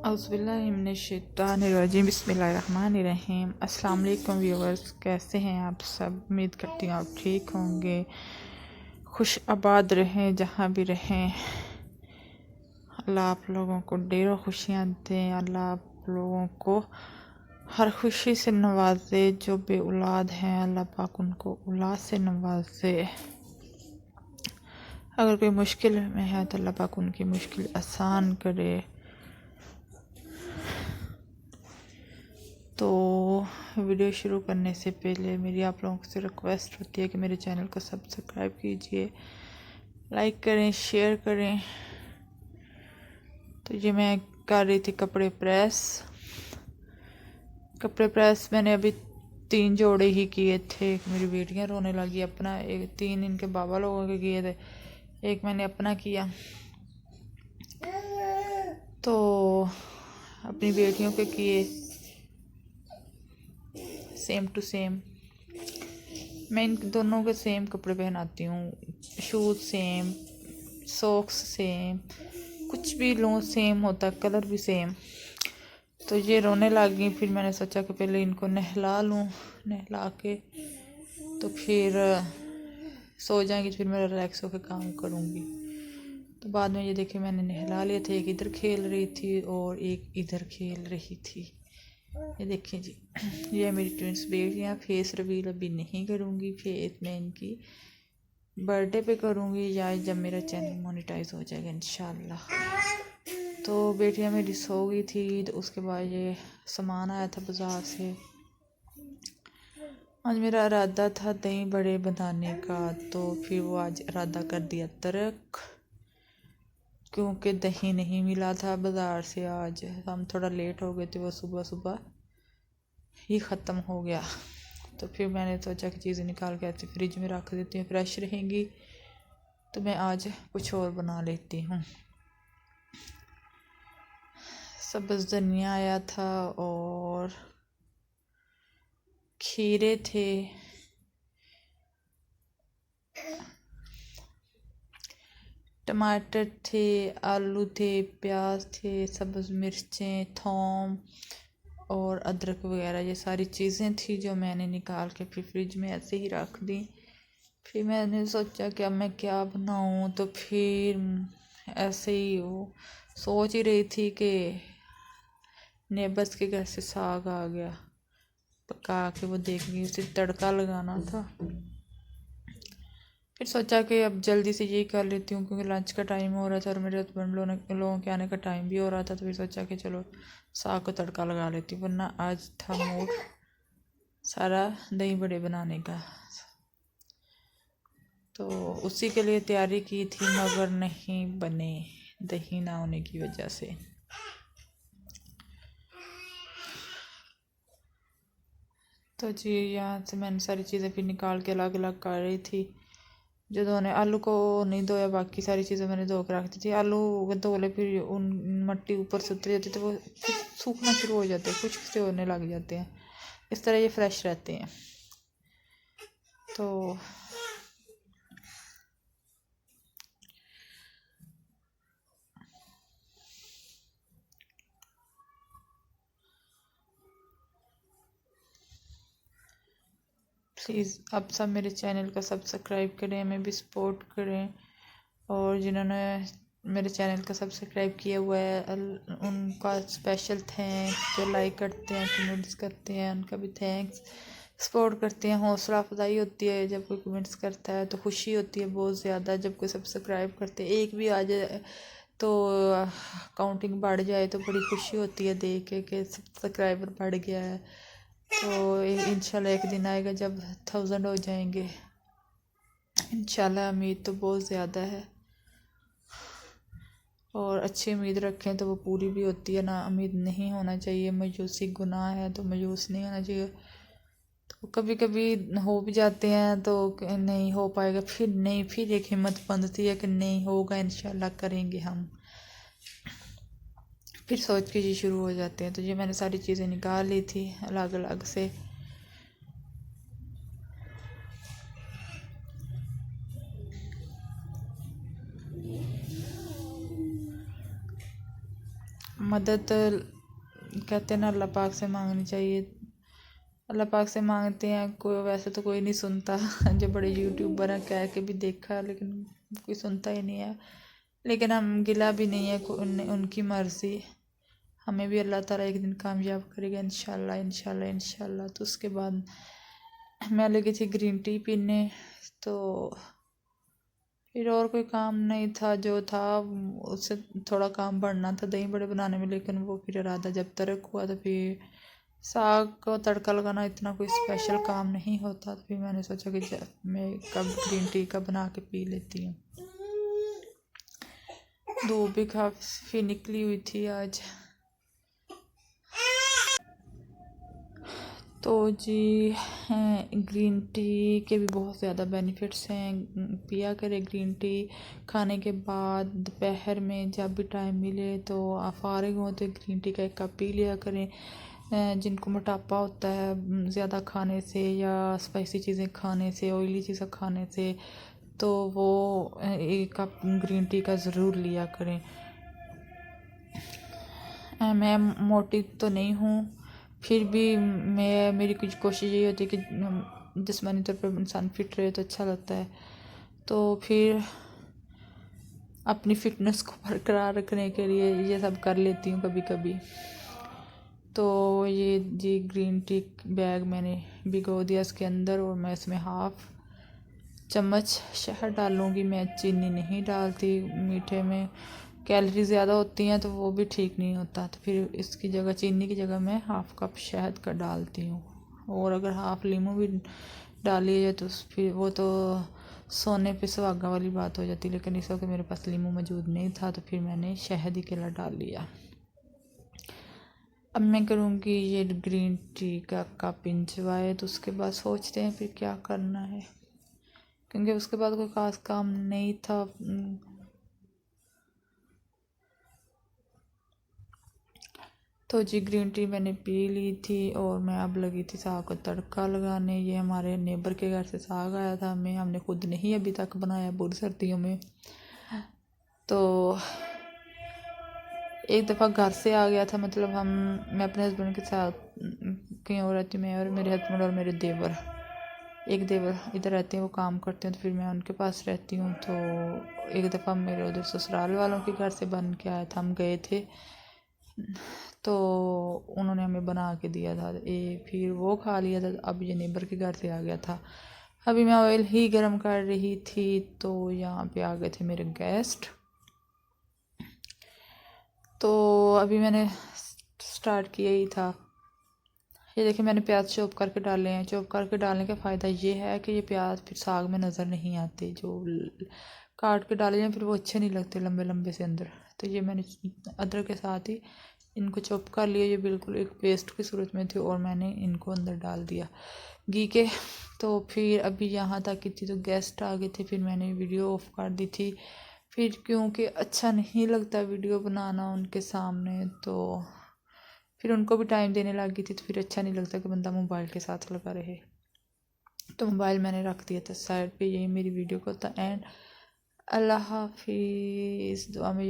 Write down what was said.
औज़ुबिल्लाहिमिनश्शैतानिर्रजीम बिस्मिल्लाहिर्रहमानिर्रहीम। अस्सलाम वालेकुम व्यूअर्स, कैसे हैं आप सब? उम्मीद करती हूँ आप ठीक होंगे, खुश आबाद रहें जहाँ भी रहें। अल्लाह आप लोगों को ढेरों खुशियाँ दें, अल्लाह आप लोगों को हर खुशी से नवाजे। जो बे औलाद हैं अल्लाह पाक उनको औलाद से नवाजे। अगर कोई मुश्किल में है तो अल्लाह पाक उनकी मुश्किल आसान करे। तो वीडियो शुरू करने से पहले मेरी आप लोगों से रिक्वेस्ट होती है कि मेरे चैनल को सब्सक्राइब कीजिए, लाइक करें, शेयर करें। तो ये मैं कर रही थी कपड़े प्रेस मैंने अभी 3 जोड़े ही किए थे। मेरी बेटियां रोने लगी। अपना एक 3 इनके बाबा लोगों के किए थे, एक मैंने अपना किया। तो अपनी बेटियों के किए सेम टू सेम। मैं इन दोनों के सेम कपड़े पहनाती हूँ, शूज़ सेम, सॉक्स सेम, कुछ भी लूँ सेम होता, कलर भी सेम। तो ये रोने लगी। फिर मैंने सोचा कि पहले इनको नहला लूँ, नहला के तो फिर सो जाएंगी, फिर मैं रिलैक्स होकर काम करूँगी। तो बाद में ये देखे मैंने नहला लिया था। एक इधर खेल रही थी और एक इधर खेल रही थी। ये देखिए जी, ये मेरी ट्विंस बेटियाँ। फेस रिवील अभी नहीं करूँगी, फेस में इनकी बर्थडे पे करूँगी या जब मेरा चैनल मोनेटाइज हो जाएगा इंशाल्लाह। तो बेटियाँ मेरी सो गई थी। तो उसके बाद ये सामान आया था बाज़ार से। आज मेरा इरादा था दही बड़े बनाने का, तो फिर वो आज इरादा कर दिया तर्क, क्योंकि दही नहीं मिला था बाज़ार से। आज हम थोड़ा लेट हो गए थे, वो सुबह ही ख़त्म हो गया। तो फिर मैंने सोचा कि चीज़ें निकाल के ऐसे फ्रिज में रख देती हूँ, फ्रेश रहेंगी। तो मैं आज कुछ और बना लेती हूँ। सब्ज़ धनिया आया था और खीरे थे, टमाटर थे, आलू थे, प्याज थे, सब्ज़ मिर्चें, थोम और अदरक वगैरह। ये सारी चीज़ें थी जो मैंने निकाल के फिर फ्रिज में ऐसे ही रख दी। फिर मैंने सोचा कि अब मैं क्या बनाऊँ। तो फिर ऐसे ही वो सोच ही रही थी कि नेबर्स के घर से साग आ गया, पका के वो देखेंगे, उसे तड़का लगाना था। फिर सोचा कि अब जल्दी से यही कर लेती हूँ, क्योंकि लंच का टाइम हो रहा था और मेरे हस्बैंड लोगों के आने का टाइम भी हो रहा था। तो फिर सोचा कि चलो साग को तड़का लगा लेती हूँ, वरना आज था मूड सारा दही बड़े बनाने का। तो उसी के लिए तैयारी की थी, मगर नहीं बने दही ना होने की वजह से। तो जी यहाँ से मैंने सारी चीज़ें फिर निकाल के अलग अलग कर रही थी। जो धोने, आलू को नहीं धोया, बाकी सारी चीज़ें मैंने धो के रख दी थी। आलू धो ले फिर उन मट्टी ऊपर से उतर जाती, तो वो सूखना शुरू हो जाते हैं, खुश्क से होने लग जाते हैं। इस तरह ये फ्रेश रहते हैं। तो प्लीज़ आप सब मेरे चैनल को सब्सक्राइब करें, हमें भी सपोर्ट करें। और जिन्होंने मेरे चैनल को सब्सक्राइब किया हुआ है उनका स्पेशल थैंक्स। जो लाइक करते हैं, कमेंट्स करते हैं, उनका भी थैंक्स। सपोर्ट करते हैं, हौसला अफजाई होती है जब कोई कमेंट्स करता है, तो खुशी होती है बहुत ज़्यादा। जब कोई सब्सक्राइब करते हैं, एक भी आ जाए तो काउंटिंग बढ़ जाए, तो बड़ी खुशी होती है देख के कि सब्सक्राइबर बढ़ गया है। तो इंशाल्लाह एक दिन आएगा जब 1000 हो जाएंगे इंशाल्लाह। उम्मीद तो बहुत ज़्यादा है और अच्छी उम्मीद रखें तो वो पूरी भी होती है ना। उम्मीद नहीं होना चाहिए, मायूसी गुनाह है, तो मायूस नहीं होना चाहिए। तो कभी कभी हो भी जाते हैं तो नहीं हो पाएगा, फिर नहीं, फिर एक हिम्मत बंधती है कि नहीं होगा, इंशाल्लाह करेंगे हम। फिर सोच के जी शुरू हो जाते हैं। तो ये मैंने सारी चीज़ें निकाल ली थी अलग अलग से। मदद कहते हैं ना अल्लाह पाक से मांगनी चाहिए। अल्लाह पाक से मांगते हैं, कोई वैसे तो कोई नहीं सुनता जो बड़े यूट्यूबर हैं कह के भी देखा लेकिन कोई सुनता ही नहीं है। लेकिन हम गिला भी नहीं है, उनकी मर्ज़ी। हमें भी अल्लाह ताला एक दिन कामयाब करेगा इंशाल्लाह इंशाल्लाह इंशाल्लाह। तो उसके बाद मैं लगी थी ग्रीन टी पीने, तो फिर और कोई काम नहीं था, जो था उससे थोड़ा काम बढ़ना था दही बड़े बनाने में, लेकिन वो फिर इरादा जब तर्क हुआ तो फिर साग को तड़का लगाना इतना कोई स्पेशल काम नहीं होता। तो फिर मैंने सोचा कि मैं कब ग्रीन टी का बना के पी लेती हूँ। धूप भी काफ़ी निकली हुई थी आज। तो जी ग्रीन टी के भी बहुत ज़्यादा बेनिफिट्स हैं। पिया करें ग्रीन टी खाने के बाद, दोपहर में जब भी टाइम मिले तो आप फारिग हो तो ग्रीन टी का एक कप पी लिया करें। जिनको मोटापा होता है ज़्यादा खाने से या स्पाइसी चीज़ें खाने से, ऑयली चीज़ें खाने से, तो वो एक कप ग्रीन टी का ज़रूर लिया करें। मैं मोटी तो नहीं हूँ, फिर भी मेरी कुछ कोशिश ये होती है कि जिस्मानी तौर पर इंसान फिट रहे तो अच्छा लगता है। तो फिर अपनी फ़िटनेस को बरकरार रखने के लिए ये सब कर लेती हूँ कभी कभी। तो ये जी ग्रीन टी बैग मैंने भिगो दिया इसके अंदर, और मैं इसमें हाफ़ चम्मच शहद डालूँगी। मैं चीनी नहीं डालती, मीठे में कैलोरी ज़्यादा होती हैं तो वो भी ठीक नहीं होता। तो फिर इसकी जगह, चीनी की जगह मैं हाफ़ कप शहद का डालती हूँ। और अगर हाफ़ लीमू भी डाली जाए तो फिर वो तो सोने पे सुहागा वाली बात हो जाती। लेकिन इस वक्त मेरे पास लीमू मौजूद नहीं था तो फिर मैंने शहद ही केला डाल लिया। अब मैं करूँगी ये ग्रीन टी का कप इंजॉय, तो उसके बाद सोचते हैं फिर क्या करना है, क्योंकि उसके बाद कोई खास काम नहीं था। तो जी ग्रीन टी मैंने पी ली थी और मैं अब लगी थी साग को तड़का लगाने। ये हमारे नेबर के घर से साग आया था, हमने खुद नहीं अभी तक बनाया बुरी सर्दियों में। तो एक दफ़ा घर से आ गया था, मतलब मैं अपने हस्बैंड के साथ कहीं और रहती हूँ। मैं और मेरे हस्बैंड और मेरे देवर, एक देवर इधर रहते हैं, वो काम करते हैं, तो फिर मैं उनके पास रहती हूँ। तो एक दफ़ा मेरे उधर ससुराल वालों के घर से बन के आया था, हम गए थे तो उन्होंने हमें बना के दिया था। फिर वो खा लिया था। अब ये नेबर के घर से आ गया था। अभी मैं ऑयल ही गर्म कर रही थी तो यहाँ पे आ गए थे मेरे गेस्ट। तो अभी मैंने स्टार्ट किया ही था। ये देखिए मैंने प्याज चॉप करके डाले हैं। चॉप करके डालने का फ़ायदा ये है कि ये प्याज फिर साग में नज़र नहीं आते। जो काट के डाले हैं फिर वो अच्छे नहीं लगते लंबे लंबे से अंदर। तो ये मैंने अदरक के साथ ही इनको चॉप कर लिया। ये बिल्कुल एक पेस्ट की सूरत में थी और मैंने इनको अंदर डाल दिया घी के। तो फिर अभी यहाँ तक की थी तो गेस्ट आ गए थे, फिर मैंने वीडियो ऑफ कर दी थी। फिर क्योंकि अच्छा नहीं लगता वीडियो बनाना उनके सामने, तो फिर उनको भी टाइम देने लगी थी। तो फिर अच्छा नहीं लगता कि बंदा मोबाइल के साथ लगा रहे। तो मोबाइल मैंने रख दिया था साइड पे। यही मेरी वीडियो को था एंड। अल्लाह हाफिज़। दुआ में